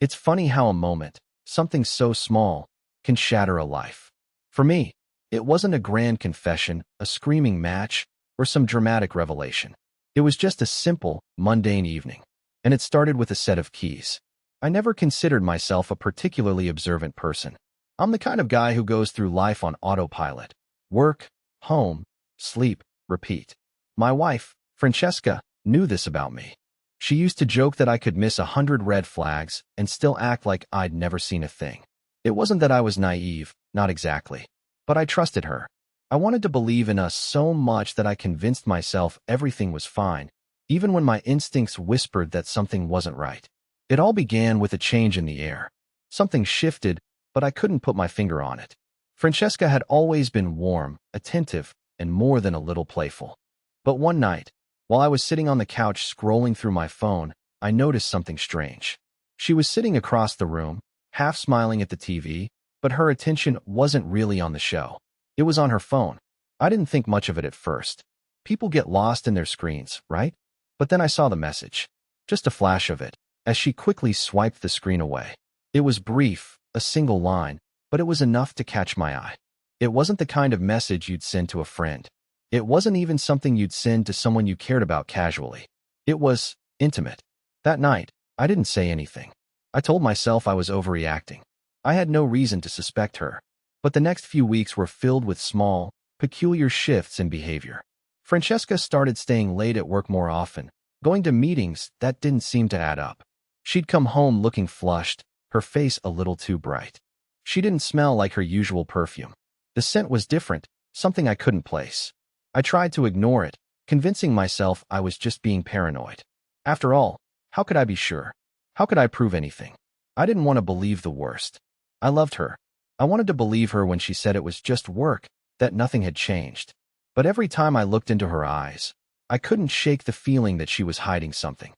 It's funny how a moment, something so small, can shatter a life. For me, it wasn't a grand confession, a screaming match, or some dramatic revelation. It was just a simple, mundane evening, and it started with a set of keys. I never considered myself a particularly observant person. I'm the kind of guy who goes through life on autopilot. Work, home, sleep, repeat. My wife, Francesca, knew this about me. She used to joke that I could miss 100 red flags and still act like I'd never seen a thing. It wasn't that I was naive, not exactly. But I trusted her. I wanted to believe in us so much that I convinced myself everything was fine, even when my instincts whispered that something wasn't right. It all began with a change in the air. Something shifted, but I couldn't put my finger on it. Francesca had always been warm, attentive, and more than a little playful. But one night, while I was sitting on the couch scrolling through my phone, I noticed something strange. She was sitting across the room, half smiling at the TV, but her attention wasn't really on the show. It was on her phone. I didn't think much of it at first. People get lost in their screens, right? But then I saw the message. Just a flash of it, as she quickly swiped the screen away. It was brief, a single line, but it was enough to catch my eye. It wasn't the kind of message you'd send to a friend. It wasn't even something you'd send to someone you cared about casually. It was intimate. That night, I didn't say anything. I told myself I was overreacting. I had no reason to suspect her. But the next few weeks were filled with small, peculiar shifts in behavior. Francesca started staying late at work more often, going to meetings that didn't seem to add up. She'd come home looking flushed, her face a little too bright. She didn't smell like her usual perfume. The scent was different, something I couldn't place. I tried to ignore it, convincing myself I was just being paranoid. After all, how could I be sure? How could I prove anything? I didn't want to believe the worst. I loved her. I wanted to believe her when she said it was just work, that nothing had changed. But every time I looked into her eyes, I couldn't shake the feeling that she was hiding something.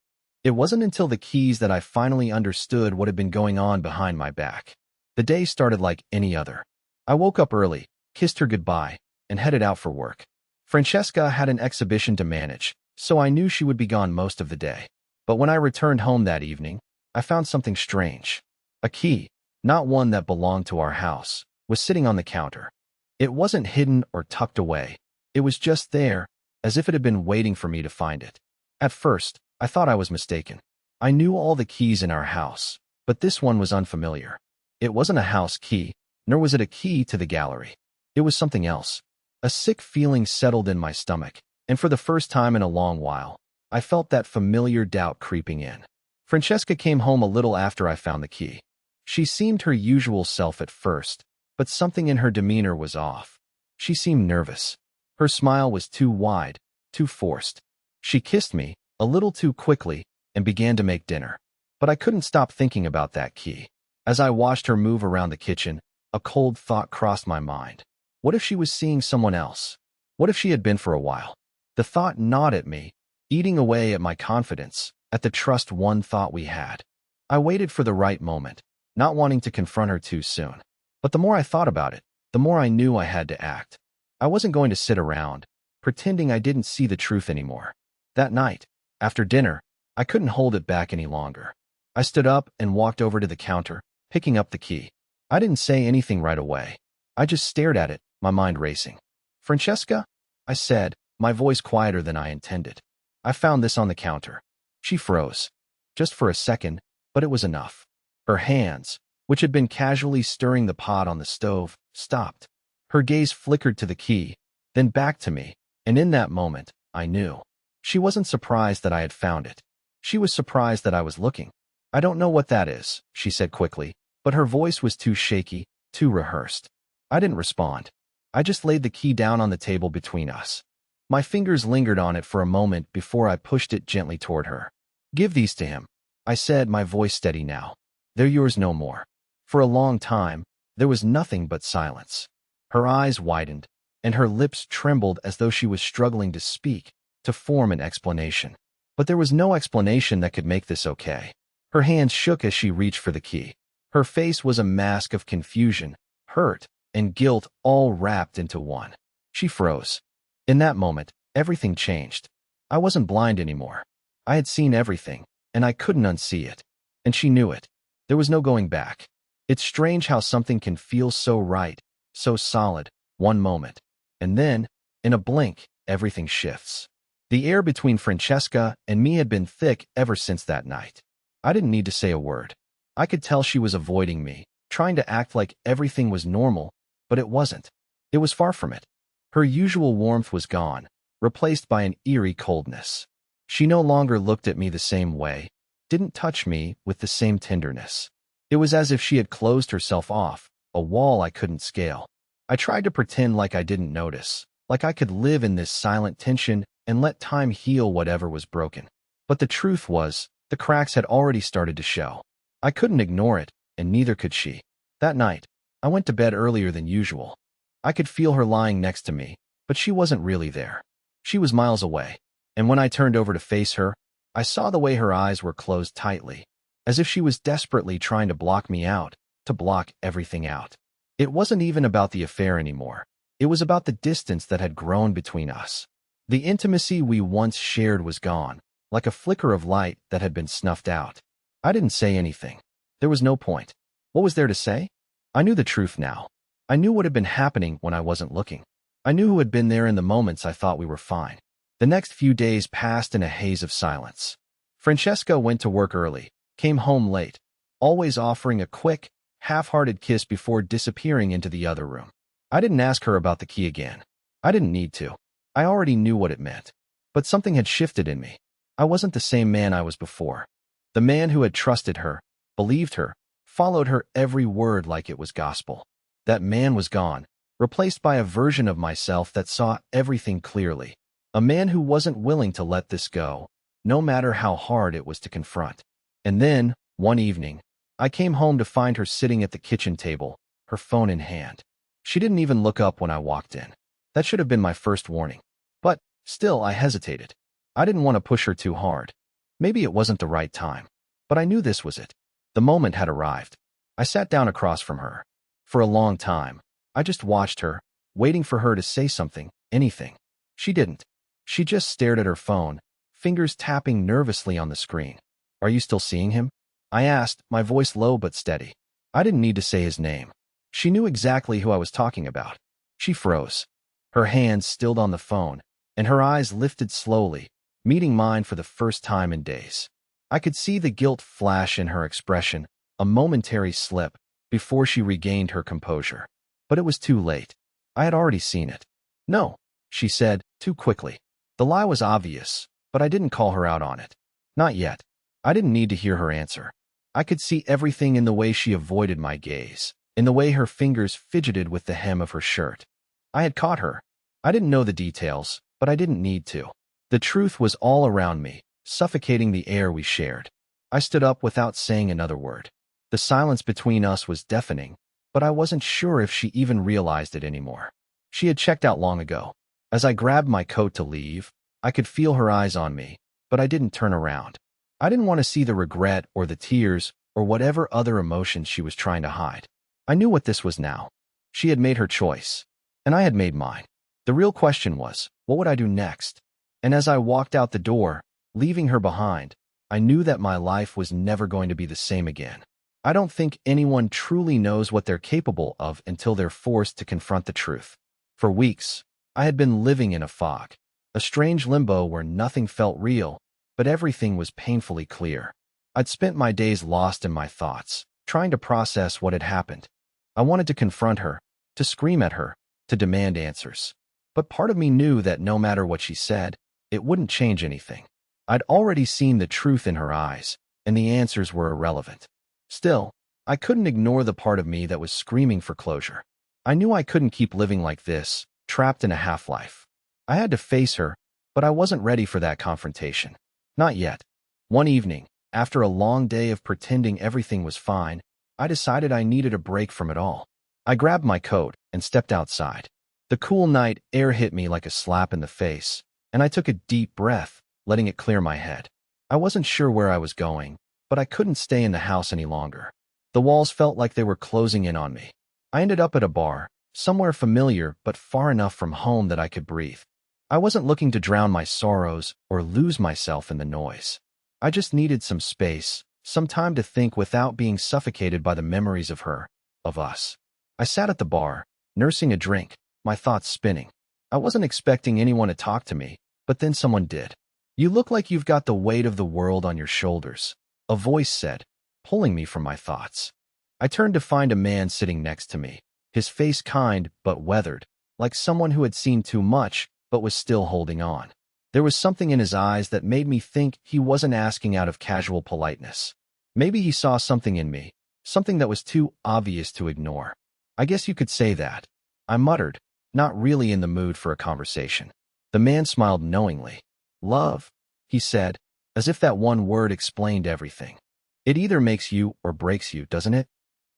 It wasn't until the keys that I finally understood what had been going on behind my back. The day started like any other. I woke up early, kissed her goodbye, and headed out for work. Francesca had an exhibition to manage, so I knew she would be gone most of the day. But when I returned home that evening, I found something strange. A key, not one that belonged to our house, was sitting on the counter. It wasn't hidden or tucked away. It was just there, as if it had been waiting for me to find it. At first, I thought I was mistaken. I knew all the keys in our house, but this one was unfamiliar. It wasn't a house key, nor was it a key to the gallery. It was something else. A sick feeling settled in my stomach, and for the first time in a long while, I felt that familiar doubt creeping in. Francesca came home a little after I found the key. She seemed her usual self at first, but something in her demeanor was off. She seemed nervous. Her smile was too wide, too forced. She kissed me, a little too quickly, and began to make dinner. But I couldn't stop thinking about that key. As I watched her move around the kitchen, a cold thought crossed my mind. What if she was seeing someone else? What if she had been for a while? The thought gnawed at me, eating away at my confidence, at the trust one thought we had. I waited for the right moment, not wanting to confront her too soon. But the more I thought about it, the more I knew I had to act. I wasn't going to sit around, pretending I didn't see the truth anymore. That night, after dinner, I couldn't hold it back any longer. I stood up and walked over to the counter, picking up the key. I didn't say anything right away. I just stared at it, my mind racing. "Francesca?" I said, my voice quieter than I intended. "I found this on the counter." She froze. Just for a second, but it was enough. Her hands, which had been casually stirring the pot on the stove, stopped. Her gaze flickered to the key, then back to me, and in that moment, I knew. She wasn't surprised that I had found it. She was surprised that I was looking. "I don't know what that is," she said quickly, but her voice was too shaky, too rehearsed. I didn't respond. I just laid the key down on the table between us. My fingers lingered on it for a moment before I pushed it gently toward her. "Give these to him," I said, my voice steady now. "They're yours no more." For a long time, there was nothing but silence. Her eyes widened, and her lips trembled as though she was struggling to speak, to form an explanation. But there was no explanation that could make this okay. Her hands shook as she reached for the key. Her face was a mask of confusion, hurt, and guilt all wrapped into one. She froze. In that moment, everything changed. I wasn't blind anymore. I had seen everything, and I couldn't unsee it. And she knew it. There was no going back. It's strange how something can feel so right, so solid, one moment. And then, in a blink, everything shifts. The air between Francesca and me had been thick ever since that night. I didn't need to say a word. I could tell she was avoiding me, trying to act like everything was normal, but it wasn't. It was far from it. Her usual warmth was gone, replaced by an eerie coldness. She no longer looked at me the same way, didn't touch me with the same tenderness. It was as if she had closed herself off, a wall I couldn't scale. I tried to pretend like I didn't notice, like I could live in this silent tension and let time heal whatever was broken. But the truth was, the cracks had already started to show. I couldn't ignore it, and neither could she. That night, I went to bed earlier than usual. I could feel her lying next to me, but she wasn't really there. She was miles away, and when I turned over to face her, I saw the way her eyes were closed tightly, as if she was desperately trying to block me out, to block everything out. It wasn't even about the affair anymore. It was about the distance that had grown between us. The intimacy we once shared was gone, like a flicker of light that had been snuffed out. I didn't say anything. There was no point. What was there to say? I knew the truth now. I knew what had been happening when I wasn't looking. I knew who had been there in the moments I thought we were fine. The next few days passed in a haze of silence. Francesca went to work early, came home late, always offering a quick, half-hearted kiss before disappearing into the other room. I didn't ask her about the key again. I didn't need to. I already knew what it meant. But something had shifted in me. I wasn't the same man I was before. The man who had trusted her, believed her, followed her every word like it was gospel. That man was gone, replaced by a version of myself that saw everything clearly. A man who wasn't willing to let this go, no matter how hard it was to confront. And then, one evening, I came home to find her sitting at the kitchen table, her phone in hand. She didn't even look up when I walked in. That should have been my first warning. But, still, I hesitated. I didn't want to push her too hard. Maybe it wasn't the right time. But I knew this was it. The moment had arrived. I sat down across from her. For a long time, I just watched her, waiting for her to say something, anything. She didn't. She just stared at her phone, fingers tapping nervously on the screen. "Are you still seeing him?" I asked, my voice low but steady. I didn't need to say his name. She knew exactly who I was talking about. She froze. Her hands stilled on the phone, and her eyes lifted slowly, meeting mine for the first time in days. I could see the guilt flash in her expression, a momentary slip, before she regained her composure. But it was too late. I had already seen it. "No," she said, too quickly. The lie was obvious, but I didn't call her out on it. Not yet. I didn't need to hear her answer. I could see everything in the way she avoided my gaze, in the way her fingers fidgeted with the hem of her shirt. I had caught her. I didn't know the details, but I didn't need to. The truth was all around me, suffocating the air we shared. I stood up without saying another word. The silence between us was deafening, but I wasn't sure if she even realized it anymore. She had checked out long ago. As I grabbed my coat to leave, I could feel her eyes on me, but I didn't turn around. I didn't want to see the regret or the tears or whatever other emotions she was trying to hide. I knew what this was now. She had made her choice, and I had made mine. The real question was, what would I do next? And as I walked out the door, leaving her behind, I knew that my life was never going to be the same again. I don't think anyone truly knows what they're capable of until they're forced to confront the truth. For weeks, I had been living in a fog, a strange limbo where nothing felt real, but everything was painfully clear. I'd spent my days lost in my thoughts, trying to process what had happened. I wanted to confront her, to scream at her, to demand answers. But part of me knew that no matter what she said, it wouldn't change anything. I'd already seen the truth in her eyes, and the answers were irrelevant. Still, I couldn't ignore the part of me that was screaming for closure. I knew I couldn't keep living like this, trapped in a half-life. I had to face her, but I wasn't ready for that confrontation. Not yet. One evening, after a long day of pretending everything was fine, I decided I needed a break from it all. I grabbed my coat and stepped outside. The cool night air hit me like a slap in the face, and I took a deep breath, letting it clear my head. I wasn't sure where I was going, but I couldn't stay in the house any longer. The walls felt like they were closing in on me. I ended up at a bar, somewhere familiar but far enough from home that I could breathe. I wasn't looking to drown my sorrows or lose myself in the noise. I just needed some space, some time to think without being suffocated by the memories of her, of us. I sat at the bar, nursing a drink, my thoughts spinning. I wasn't expecting anyone to talk to me, but then someone did. "You look like you've got the weight of the world on your shoulders," a voice said, pulling me from my thoughts. I turned to find a man sitting next to me, his face kind but weathered, like someone who had seen too much but was still holding on. There was something in his eyes that made me think he wasn't asking out of casual politeness. Maybe he saw something in me, something that was too obvious to ignore. "I guess you could say that," I muttered, not really in the mood for a conversation. The man smiled knowingly. "Love," he said, as if that one word explained everything. "It either makes you or breaks you, doesn't it?"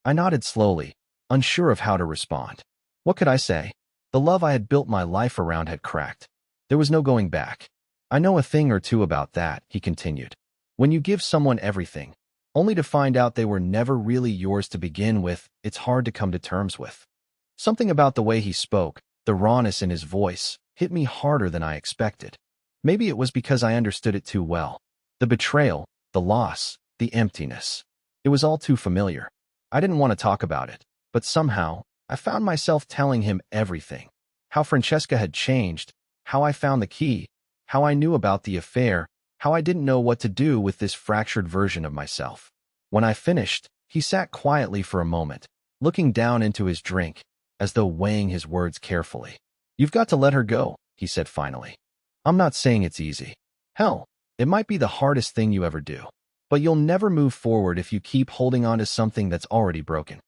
I nodded slowly, unsure of how to respond. What could I say? The love I had built my life around had cracked. There was no going back. "I know a thing or two about that," he continued. "When you give someone everything, only to find out they were never really yours to begin with, it's hard to come to terms with." Something about the way he spoke, the rawness in his voice, hit me harder than I expected. Maybe it was because I understood it too well. The betrayal, the loss, the emptiness. It was all too familiar. I didn't want to talk about it, but somehow, I found myself telling him everything. How Francesca had changed, how I found the key, how I knew about the affair, how I didn't know what to do with this fractured version of myself. When I finished, he sat quietly for a moment, looking down into his drink, as though weighing his words carefully. "You've got to let her go," he said finally. "I'm not saying it's easy. Hell, it might be the hardest thing you ever do. But you'll never move forward if you keep holding on to something that's already broken."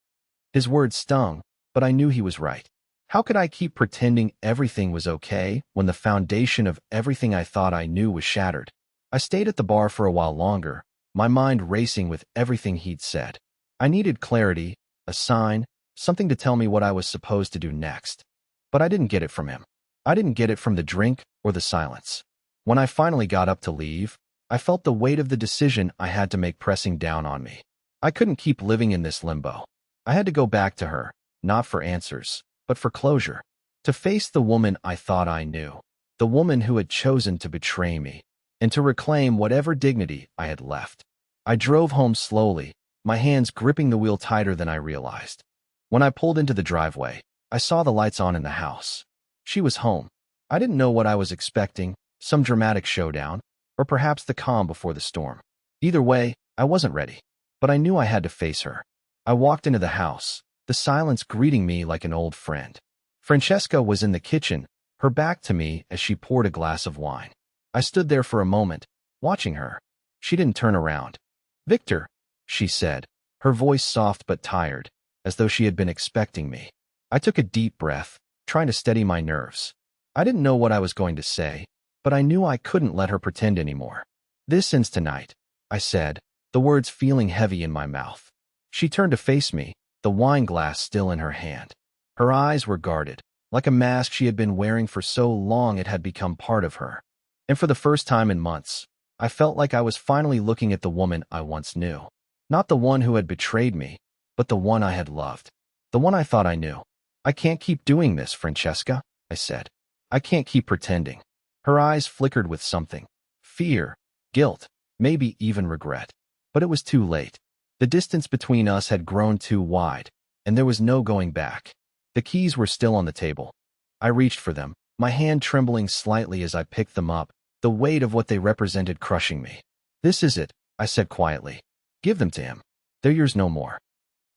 His words stung, but I knew he was right. How could I keep pretending everything was okay when the foundation of everything I thought I knew was shattered? I stayed at the bar for a while longer, my mind racing with everything he'd said. I needed clarity, a sign, something to tell me what I was supposed to do next. But I didn't get it from him. I didn't get it from the drink or the silence. When I finally got up to leave, I felt the weight of the decision I had to make pressing down on me. I couldn't keep living in this limbo. I had to go back to her, not for answers, but for closure. To face the woman I thought I knew, the woman who had chosen to betray me, and to reclaim whatever dignity I had left. I drove home slowly, my hands gripping the wheel tighter than I realized. When I pulled into the driveway, I saw the lights on in the house. She was home. I didn't know what I was expecting, some dramatic showdown, or perhaps the calm before the storm. Either way, I wasn't ready, but I knew I had to face her. I walked into the house, the silence greeting me like an old friend. Francesca was in the kitchen, her back to me as she poured a glass of wine. I stood there for a moment, watching her. She didn't turn around. "Victor," she said, her voice soft but tired, as though she had been expecting me. I took a deep breath, trying to steady my nerves. I didn't know what I was going to say, but I knew I couldn't let her pretend anymore. "This ends tonight," I said, the words feeling heavy in my mouth. She turned to face me, the wine glass still in her hand. Her eyes were guarded, like a mask she had been wearing for so long it had become part of her. And for the first time in months, I felt like I was finally looking at the woman I once knew. Not the one who had betrayed me, but the one I had loved. The one I thought I knew. "I can't keep doing this, Francesca," I said. "I can't keep pretending." Her eyes flickered with something. Fear, guilt, maybe even regret. But it was too late. The distance between us had grown too wide, and there was no going back. The keys were still on the table. I reached for them, my hand trembling slightly as I picked them up, the weight of what they represented crushing me. "This is it," I said quietly. "Give them to him. They're yours no more."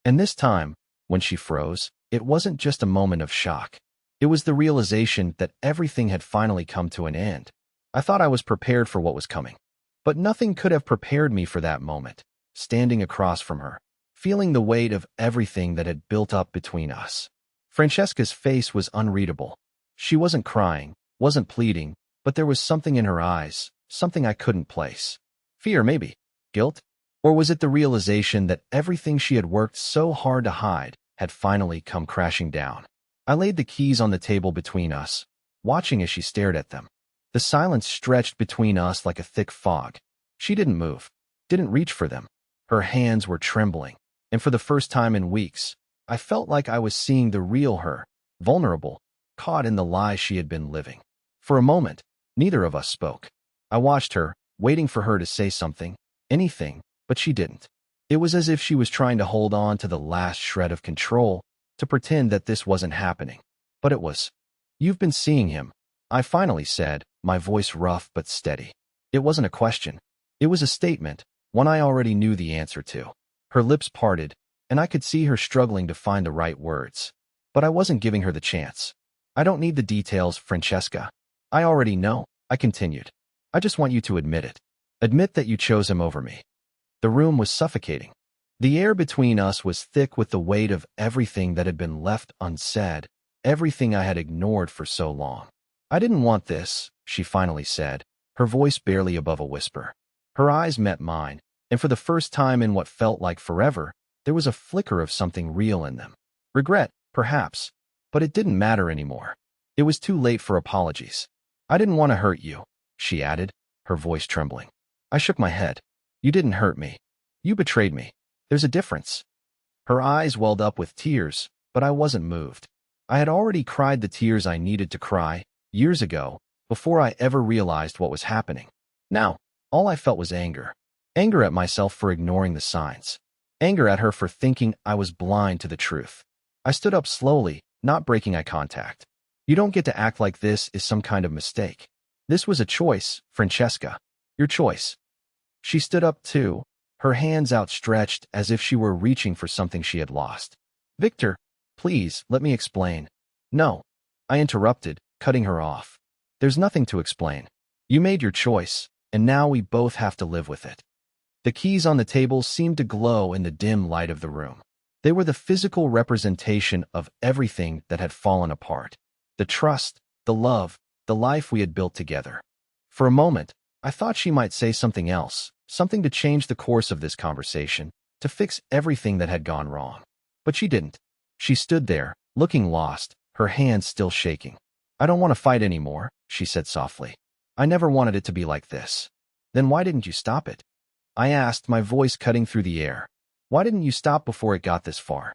And this time, when she froze, it wasn't just a moment of shock. It was the realization that everything had finally come to an end. I thought I was prepared for what was coming. But nothing could have prepared me for that moment, standing across from her, feeling the weight of everything that had built up between us. Francesca's face was unreadable. She wasn't crying, wasn't pleading, but there was something in her eyes, something I couldn't place. Fear, maybe. Guilt? Or was it the realization that everything she had worked so hard to hide had finally come crashing down? I laid the keys on the table between us, watching as she stared at them. The silence stretched between us like a thick fog. She didn't move, didn't reach for them. Her hands were trembling, and for the first time in weeks, I felt like I was seeing the real her, vulnerable, caught in the lie she had been living. For a moment, neither of us spoke. I watched her, waiting for her to say something, anything, but she didn't. It was as if she was trying to hold on to the last shred of control, to pretend that this wasn't happening. But it was. "You've been seeing him," I finally said, my voice rough but steady. It wasn't a question. It was a statement, one I already knew the answer to. Her lips parted, and I could see her struggling to find the right words. But I wasn't giving her the chance. "I don't need the details, Francesca. I already know," I continued. "I just want you to admit it. Admit that you chose him over me." The room was suffocating. The air between us was thick with the weight of everything that had been left unsaid, everything I had ignored for so long. "I didn't want this," she finally said, her voice barely above a whisper. Her eyes met mine, and for the first time in what felt like forever, there was a flicker of something real in them. Regret, perhaps, but it didn't matter anymore. It was too late for apologies. "I didn't want to hurt you," she added, her voice trembling. I shook my head. "You didn't hurt me. You betrayed me. There's a difference." Her eyes welled up with tears, but I wasn't moved. I had already cried the tears I needed to cry, years ago, before I ever realized what was happening. Now, all I felt was anger. Anger at myself for ignoring the signs. Anger at her for thinking I was blind to the truth. I stood up slowly, not breaking eye contact. "You don't get to act like this is some kind of mistake. This was a choice, Francesca. Your choice." She stood up too, her hands outstretched as if she were reaching for something she had lost. "Victor, please, let me explain." "No," I interrupted, cutting her off. "There's nothing to explain. You made your choice, and now we both have to live with it." The keys on the table seemed to glow in the dim light of the room. They were the physical representation of everything that had fallen apart. The trust, the love, the life we had built together. For a moment, I thought she might say something else, something to change the course of this conversation, to fix everything that had gone wrong. But she didn't. She stood there, looking lost, her hands still shaking. "I don't want to fight anymore," she said softly. "I never wanted it to be like this." "Then why didn't you stop it?" I asked, my voice cutting through the air. "Why didn't you stop before it got this far?"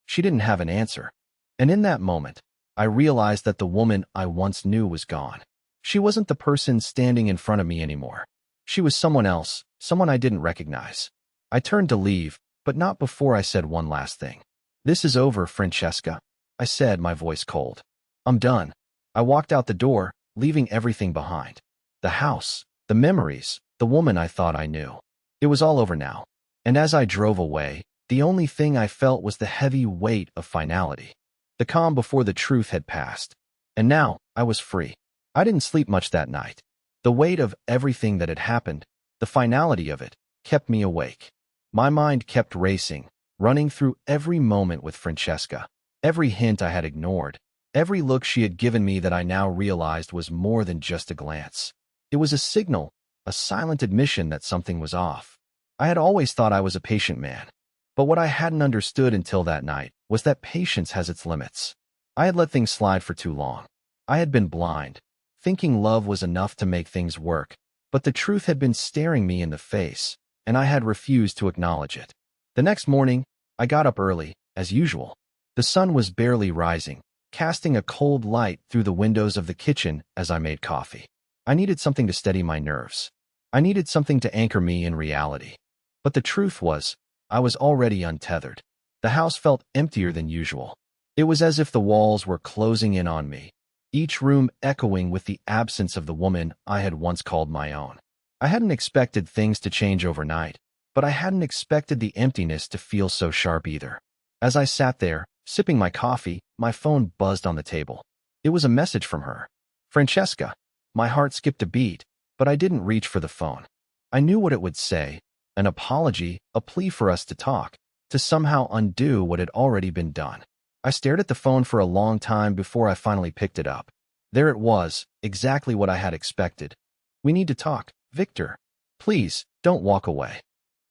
She didn't have an answer. And in that moment, I realized that the woman I once knew was gone. She wasn't the person standing in front of me anymore. She was someone else, someone I didn't recognize. I turned to leave, but not before I said one last thing. "This is over, Francesca," I said, my voice cold. "I'm done." I walked out the door, leaving everything behind. The house, the memories, the woman I thought I knew. It was all over now. And as I drove away, the only thing I felt was the heavy weight of finality. The calm before the truth had passed. And now, I was free. I didn't sleep much that night. The weight of everything that had happened, the finality of it, kept me awake. My mind kept racing, running through every moment with Francesca, every hint I had ignored, every look she had given me that I now realized was more than just a glance. It was a signal, a silent admission that something was off. I had always thought I was a patient man. But what I hadn't understood until that night was that patience has its limits. I had let things slide for too long. I had been blind, thinking love was enough to make things work, but the truth had been staring me in the face, and I had refused to acknowledge it. The next morning, I got up early, as usual. The sun was barely rising, casting a cold light through the windows of the kitchen as I made coffee. I needed something to steady my nerves. I needed something to anchor me in reality. But the truth was, I was already untethered. The house felt emptier than usual. It was as if the walls were closing in on me, each room echoing with the absence of the woman I had once called my own. I hadn't expected things to change overnight, but I hadn't expected the emptiness to feel so sharp either. As I sat there, sipping my coffee, my phone buzzed on the table. It was a message from her. "Francesca." My heart skipped a beat, but I didn't reach for the phone. I knew what it would say, an apology, a plea for us to talk, to somehow undo what had already been done. I stared at the phone for a long time before I finally picked it up. There it was, exactly what I had expected. "We need to talk, Victor. Please, don't walk away."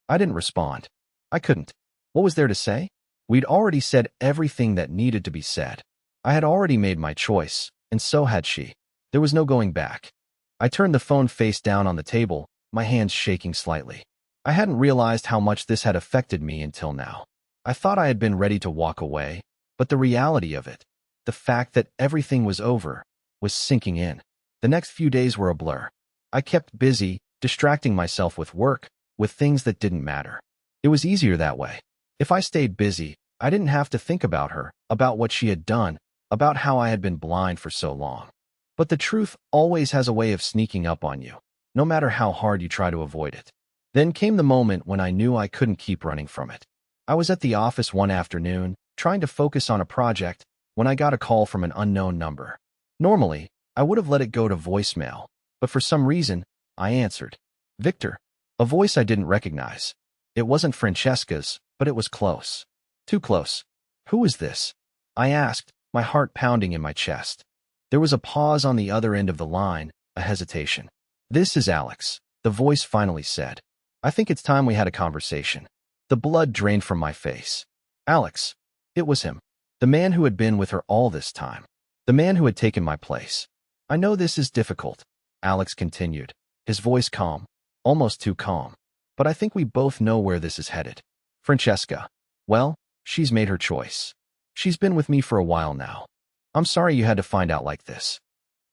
I didn't respond. I couldn't. What was there to say? We'd already said everything that needed to be said. I had already made my choice, and so had she. There was no going back. I turned the phone face down on the table, my hands shaking slightly. I hadn't realized how much this had affected me until now. I thought I had been ready to walk away, but the reality of it, the fact that everything was over, was sinking in. The next few days were a blur. I kept busy, distracting myself with work, with things that didn't matter. It was easier that way. If I stayed busy, I didn't have to think about her, about what she had done, about how I had been blind for so long. But the truth always has a way of sneaking up on you, no matter how hard you try to avoid it. Then came the moment when I knew I couldn't keep running from it. I was at the office one afternoon, trying to focus on a project, when I got a call from an unknown number. Normally, I would have let it go to voicemail, but for some reason, I answered. Victor. A voice I didn't recognize. It wasn't Francesca's, but it was close. Too close. Who is this? I asked, my heart pounding in my chest. There was a pause on the other end of the line, a hesitation. This is Alex, the voice finally said. I think it's time we had a conversation. The blood drained from my face. Alex. It was him. The man who had been with her all this time. The man who had taken my place. I know this is difficult, Alex continued, his voice calm, almost too calm. But I think we both know where this is headed. Francesca. Well, she's made her choice. She's been with me for a while now. I'm sorry you had to find out like this.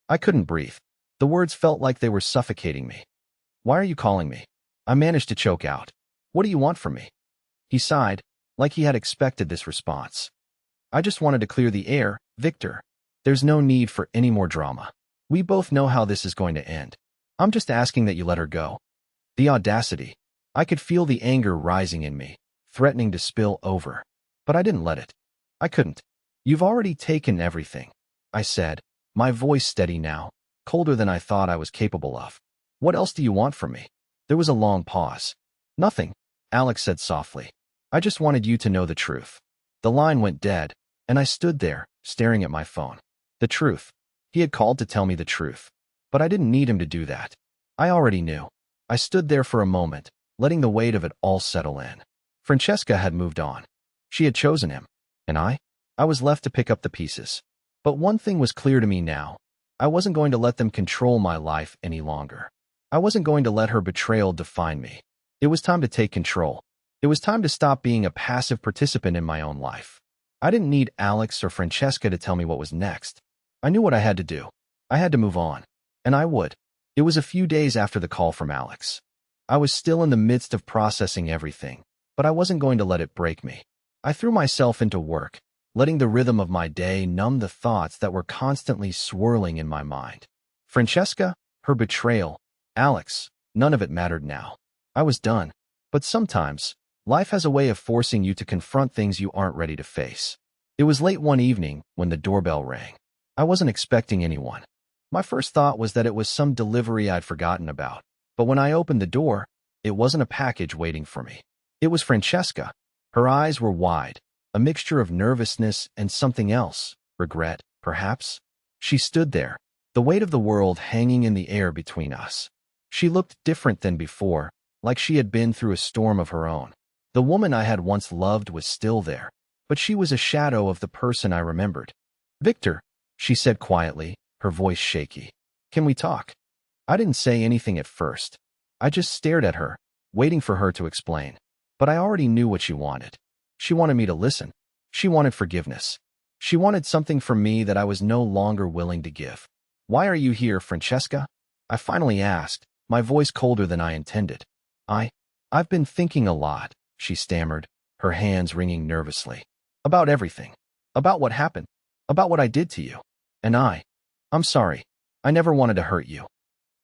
I couldn't breathe. The words felt like they were suffocating me. Why are you calling me? I managed to choke out. What do you want from me? He sighed, like he had expected this response. I just wanted to clear the air, Victor. There's no need for any more drama. We both know how this is going to end. I'm just asking that you let her go. The audacity. I could feel the anger rising in me, threatening to spill over. But I didn't let it. I couldn't. You've already taken everything, I said, my voice steady now, colder than I thought I was capable of. What else do you want from me? There was a long pause. Nothing, Alex said softly. I just wanted you to know the truth. The line went dead, and I stood there, staring at my phone. The truth. He had called to tell me the truth. But I didn't need him to do that. I already knew. I stood there for a moment, letting the weight of it all settle in. Francesca had moved on. She had chosen him. And I was left to pick up the pieces. But one thing was clear to me now. I wasn't going to let them control my life any longer. I wasn't going to let her betrayal define me. It was time to take control. It was time to stop being a passive participant in my own life. I didn't need Alex or Francesca to tell me what was next. I knew what I had to do. I had to move on. And I would. It was a few days after the call from Alex. I was still in the midst of processing everything, but I wasn't going to let it break me. I threw myself into work, letting the rhythm of my day numb the thoughts that were constantly swirling in my mind. Francesca, her betrayal, Alex, none of it mattered now. I was done. But sometimes, life has a way of forcing you to confront things you aren't ready to face. It was late one evening when the doorbell rang. I wasn't expecting anyone. My first thought was that it was some delivery I'd forgotten about. But when I opened the door, it wasn't a package waiting for me. It was Francesca. Her eyes were wide, a mixture of nervousness and something else, regret, perhaps. She stood there, the weight of the world hanging in the air between us. She looked different than before, like she had been through a storm of her own. The woman I had once loved was still there, but she was a shadow of the person I remembered. Victor, she said quietly, her voice shaky. Can we talk? I didn't say anything at first. I just stared at her, waiting for her to explain. But I already knew what she wanted. She wanted me to listen. She wanted forgiveness. She wanted something from me that I was no longer willing to give. Why are you here, Francesca? I finally asked, my voice colder than I intended. I've been thinking a lot, she stammered, her hands wringing nervously. About everything. About what happened. About what I did to you. And I'm sorry. I never wanted to hurt you.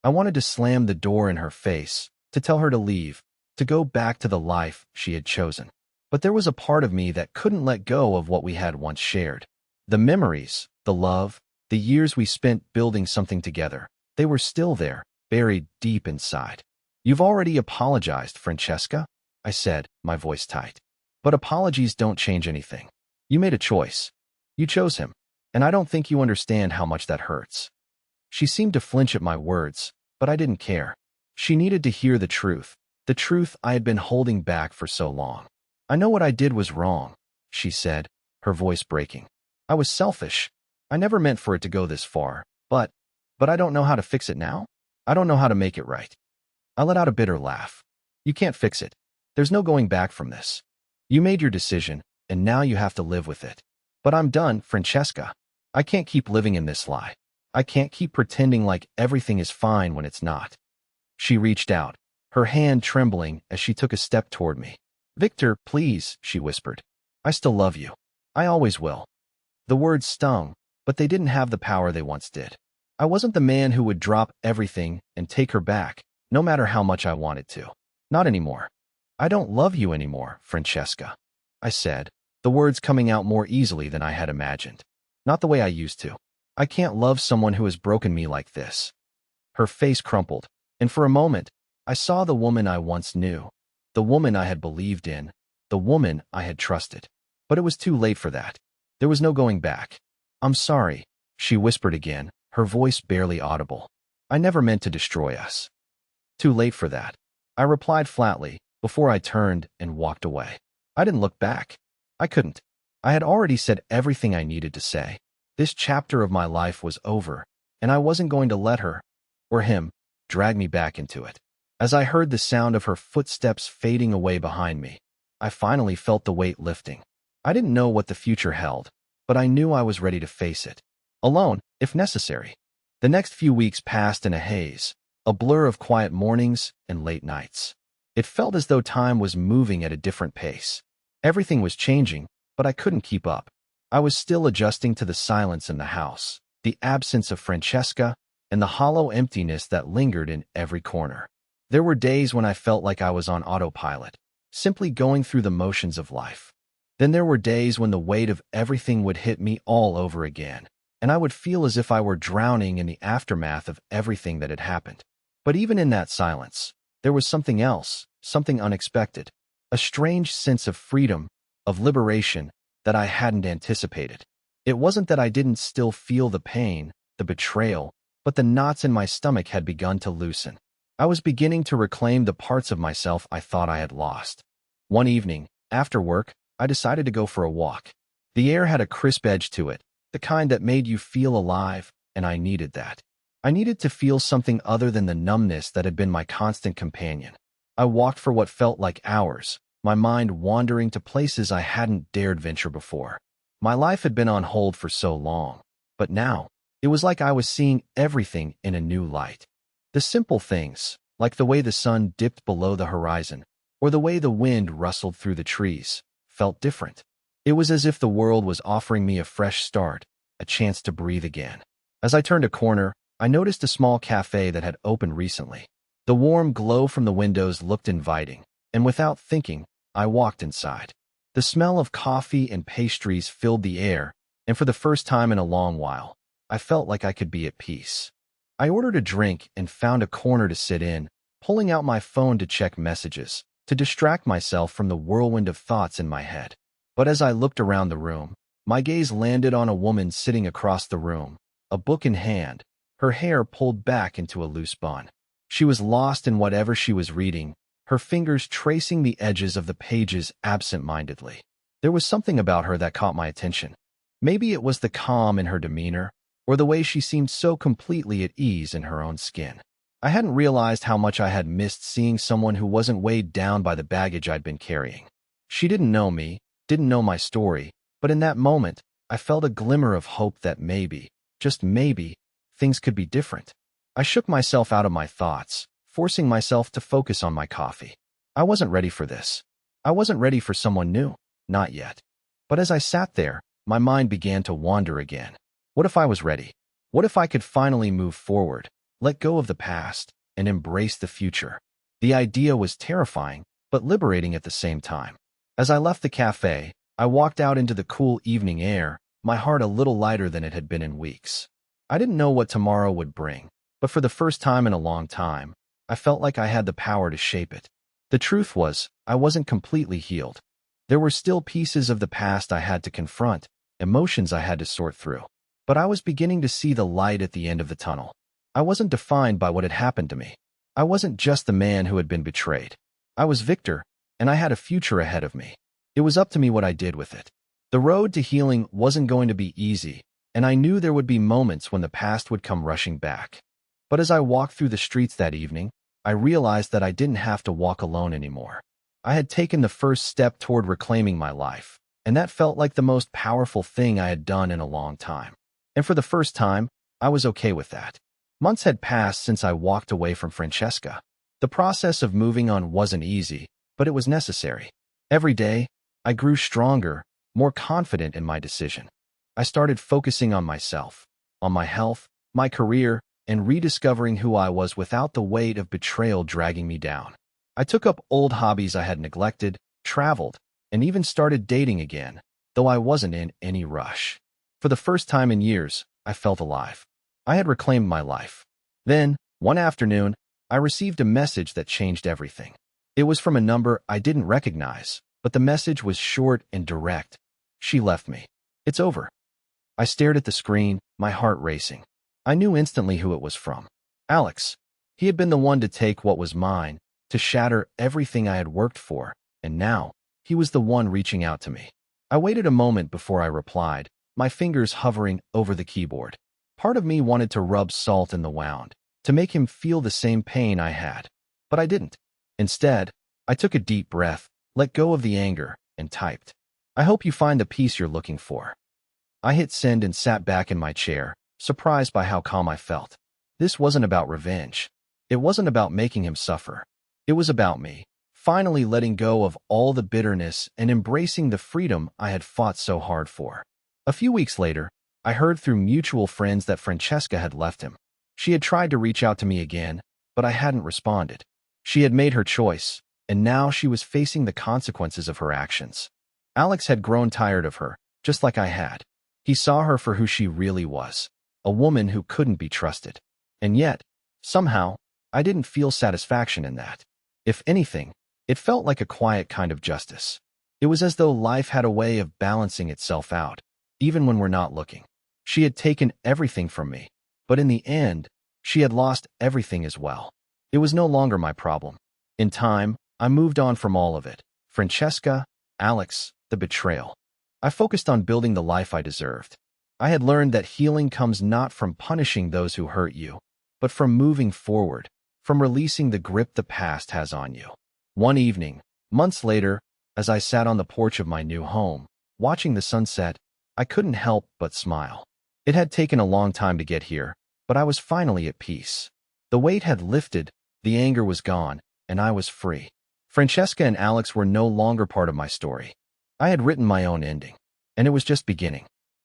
I wanted to slam the door in her face, to tell her to leave, to go back to the life she had chosen. But there was a part of me that couldn't let go of what we had once shared. The memories, the love, the years we spent building something together, they were still there, buried deep inside. You've already apologized, Francesca, I said, my voice tight. But apologies don't change anything. You made a choice. You chose him. And I don't think you understand how much that hurts. She seemed to flinch at my words, but I didn't care. She needed to hear the truth I had been holding back for so long. I know what I did was wrong, she said, her voice breaking. I was selfish. I never meant for it to go this far, but I don't know how to fix it now. I don't know how to make it right. I let out a bitter laugh. You can't fix it. There's no going back from this. You made your decision, and now you have to live with it. But I'm done, Francesca. I can't keep living in this lie. I can't keep pretending like everything is fine when it's not. She reached out, her hand trembling as she took a step toward me. "Victor, please," she whispered. "I still love you. I always will." The words stung, but they didn't have the power they once did. I wasn't the man who would drop everything and take her back, no matter how much I wanted to. Not anymore. "I don't love you anymore, Francesca," I said, the words coming out more easily than I had imagined. "Not the way I used to. I can't love someone who has broken me like this." Her face crumpled, and for a moment, I saw the woman I once knew, the woman I had believed in, the woman I had trusted. But it was too late for that. There was no going back. "I'm sorry," she whispered again, her voice barely audible. "I never meant to destroy us." "Too late for that," I replied flatly, before I turned and walked away. I didn't look back. I couldn't. I had already said everything I needed to say. This chapter of my life was over, and I wasn't going to let her, or him, drag me back into it. As I heard the sound of her footsteps fading away behind me, I finally felt the weight lifting. I didn't know what the future held, but I knew I was ready to face it. Alone, if necessary. The next few weeks passed in a haze, a blur of quiet mornings and late nights. It felt as though time was moving at a different pace. Everything was changing, but I couldn't keep up. I was still adjusting to the silence in the house, the absence of Francesca, and the hollow emptiness that lingered in every corner. There were days when I felt like I was on autopilot, simply going through the motions of life. Then there were days when the weight of everything would hit me all over again, and I would feel as if I were drowning in the aftermath of everything that had happened. But even in that silence, there was something else, something unexpected, a strange sense of freedom, of liberation that I hadn't anticipated. It wasn't that I didn't still feel the pain, the betrayal, but the knots in my stomach had begun to loosen. I was beginning to reclaim the parts of myself I thought I had lost. One evening, after work, I decided to go for a walk. The air had a crisp edge to it, the kind that made you feel alive, and I needed that. I needed to feel something other than the numbness that had been my constant companion. I walked for what felt like hours, my mind wandering to places I hadn't dared venture before. My life had been on hold for so long, but now, it was like I was seeing everything in a new light. The simple things, like the way the sun dipped below the horizon, or the way the wind rustled through the trees, felt different. It was as if the world was offering me a fresh start, a chance to breathe again. As I turned a corner, I noticed a small cafe that had opened recently. The warm glow from the windows looked inviting, and without thinking, I walked inside. The smell of coffee and pastries filled the air, and for the first time in a long while, I felt like I could be at peace. I ordered a drink and found a corner to sit in, pulling out my phone to check messages, to distract myself from the whirlwind of thoughts in my head. But as I looked around the room, my gaze landed on a woman sitting across the room, a book in hand, her hair pulled back into a loose bun. She was lost in whatever she was reading, her fingers tracing the edges of the pages absent-mindedly. There was something about her that caught my attention. Maybe it was the calm in her demeanor, or the way she seemed so completely at ease in her own skin. I hadn't realized how much I had missed seeing someone who wasn't weighed down by the baggage I'd been carrying. She didn't know me, didn't know my story, but in that moment, I felt a glimmer of hope that maybe, just maybe, things could be different. I shook myself out of my thoughts, forcing myself to focus on my coffee. I wasn't ready for this. I wasn't ready for someone new, not yet. But as I sat there, my mind began to wander again. What if I was ready? What if I could finally move forward, let go of the past, and embrace the future? The idea was terrifying, but liberating at the same time. As I left the cafe, I walked out into the cool evening air, my heart a little lighter than it had been in weeks. I didn't know what tomorrow would bring, but for the first time in a long time, I felt like I had the power to shape it. The truth was, I wasn't completely healed. There were still pieces of the past I had to confront, emotions I had to sort through. But I was beginning to see the light at the end of the tunnel. I wasn't defined by what had happened to me. I wasn't just the man who had been betrayed. I was Victor, and I had a future ahead of me. It was up to me what I did with it. The road to healing wasn't going to be easy, and I knew there would be moments when the past would come rushing back. But as I walked through the streets that evening, I realized that I didn't have to walk alone anymore. I had taken the first step toward reclaiming my life, and that felt like the most powerful thing I had done in a long time. And for the first time, I was okay with that. Months had passed since I walked away from Francesca. The process of moving on wasn't easy, but it was necessary. Every day, I grew stronger, more confident in my decision. I started focusing on myself, on my health, my career, and rediscovering who I was without the weight of betrayal dragging me down. I took up old hobbies I had neglected, traveled, and even started dating again, though I wasn't in any rush. For the first time in years, I felt alive. I had reclaimed my life. Then, one afternoon, I received a message that changed everything. It was from a number I didn't recognize, but the message was short and direct. She left me. It's over. I stared at the screen, my heart racing. I knew instantly who it was from. Alex. He had been the one to take what was mine, to shatter everything I had worked for, and now, he was the one reaching out to me. I waited a moment before I replied, my fingers hovering over the keyboard. Part of me wanted to rub salt in the wound, to make him feel the same pain I had. But I didn't. Instead, I took a deep breath, let go of the anger, and typed, I hope you find the peace you're looking for. I hit send and sat back in my chair, surprised by how calm I felt. This wasn't about revenge. It wasn't about making him suffer. It was about me, finally letting go of all the bitterness and embracing the freedom I had fought so hard for. A few weeks later, I heard through mutual friends that Francesca had left him. She had tried to reach out to me again, but I hadn't responded. She had made her choice, and now she was facing the consequences of her actions. Alex had grown tired of her, just like I had. He saw her for who she really was, a woman who couldn't be trusted. And yet, somehow, I didn't feel satisfaction in that. If anything, it felt like a quiet kind of justice. It was as though life had a way of balancing itself out, even when we're not looking. She had taken everything from me, but in the end, she had lost everything as well. It was no longer my problem. In time, I moved on from all of it. Francesca, Alex, the betrayal. I focused on building the life I deserved. I had learned that healing comes not from punishing those who hurt you, but from moving forward, from releasing the grip the past has on you. One evening, months later, as I sat on the porch of my new home, watching the sunset, I couldn't help but smile. It had taken a long time to get here, but I was finally at peace. The weight had lifted, the anger was gone, and I was free. Francesca and Alex were no longer part of my story. I had written my own ending, and it was just beginning.